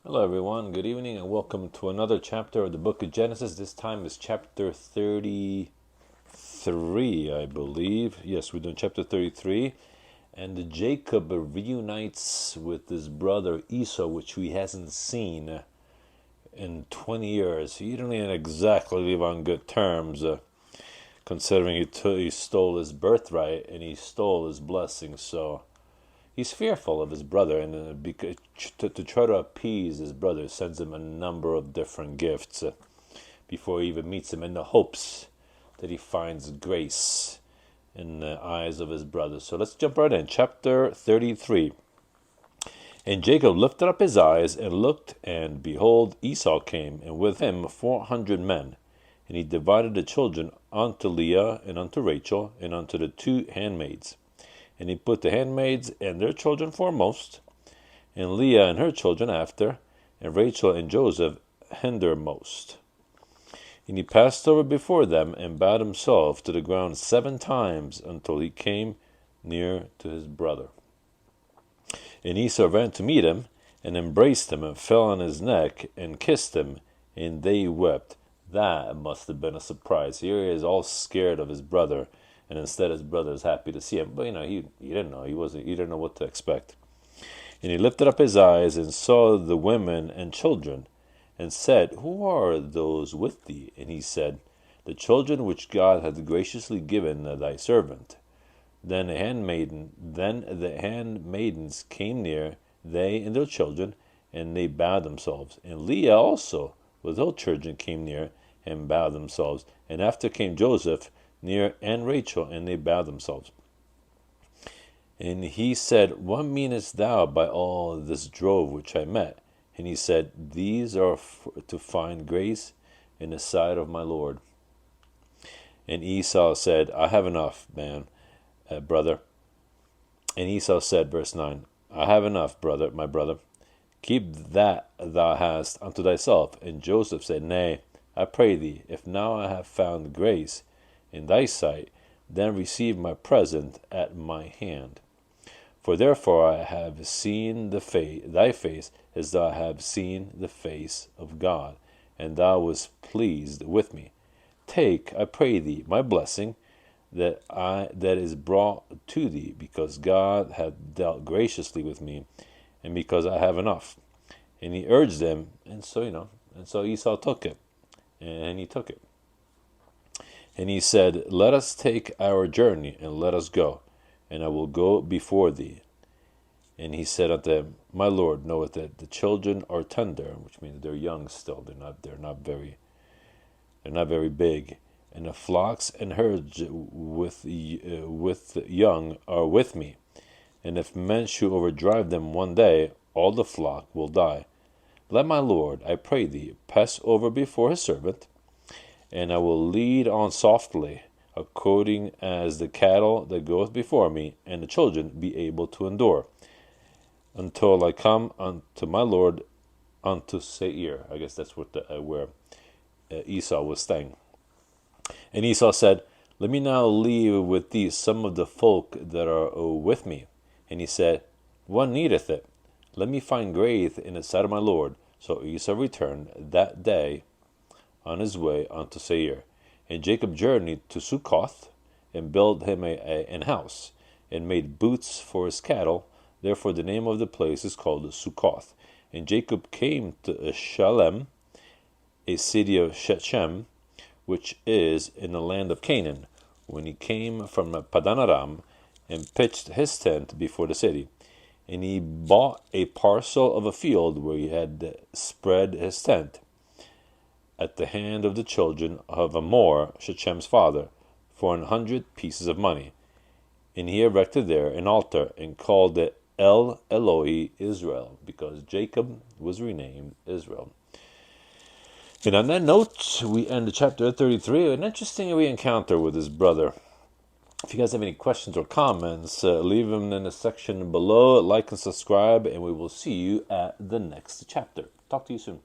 Hello, everyone. Good evening, and welcome to another chapter of the book of Genesis. This time is chapter 33, I believe. Yes, we're doing chapter 33. And Jacob reunites with his brother Esau, which he hasn't seen in 20 years. He didn't even exactly live on good terms, considering he stole his birthright and he stole his blessing. So he's fearful of his brother, and because to try to appease his brother, sends him a number of different gifts before he even meets him, in the hopes that he finds grace in the eyes of his brother. So let's jump right in. Chapter 33. And Jacob lifted up his eyes and looked, and behold, Esau came, and with him 400 men. And he divided the children unto Leah and unto Rachel and unto the two handmaids. And he put the handmaids and their children foremost, and Leah and her children after, and Rachel and Joseph hindermost. And he passed over before them, and bowed himself to the ground 7 times, until he came near to his brother. And Esau ran to meet him, and embraced him, and fell on his neck, and kissed him, and they wept. That must have been a surprise. Here he is, all scared of his brother, and instead his brother is happy to see him. But he didn't know. He didn't know what to expect. And he lifted up his eyes and saw the women and children, and said, Who are those with thee? And he said, The children which God hath graciously given thy servant. Then the handmaidens came near, they and their children, and they bowed themselves. And Leah also with her children came near, and bowed themselves. And after came Joseph near, and Rachel, and they bowed themselves. And he said, What meanest thou by all this drove which I met? And he said, These are to find grace in the sight of my Lord. And Esau said, I have enough, brother. And Esau said, verse 9, I have enough, my brother. Keep that thou hast unto thyself. And Joseph said, Nay, I pray thee, if now I have found grace in thy sight, then receive my present at my hand. For therefore I have seen thy face as thou have seen the face of God, and thou wast pleased with me. Take, I pray thee, my blessing that is brought to thee, because God hath dealt graciously with me, and because I have enough. And he urged them, and so Esau took it, and he took it. And he said, Let us take our journey, and let us go, and I will go before thee. And he said unto him, My Lord knoweth that the children are tender, which means they're young still. They're not very big. And the flocks and herds with young are with me. And if men should overdrive them one day, all the flock will die. Let my Lord, I pray thee, pass over before his servant, and I will lead on softly, according as the cattle that goeth before me, and the children be able to endure, until I come unto my Lord unto Seir. I guess that's where Esau was staying. And Esau said, Let me now leave with thee some of the folk that are with me. And he said, What needeth it? Let me find grace in the sight of my Lord. So Esau returned that day on his way unto Seir. And Jacob journeyed to Succoth, and built him an house, and made booths for his cattle. Therefore the name of the place is called Succoth. And Jacob came to Shalem, a city of Shechem, which is in the land of Canaan, when he came from Padan Aram, and pitched his tent before the city. And he bought a parcel of a field where he had spread his tent, at the hand of the children of Hamor, Shechem's father, for 100 pieces of money. And he erected there an altar, and called it El Eloi Israel, because Jacob was renamed Israel. And on that note, we end chapter 33, an interesting re-encounter with his brother. If you guys have any questions or comments, leave them in the section below. Like and subscribe, and we will see you at the next chapter. Talk to you soon.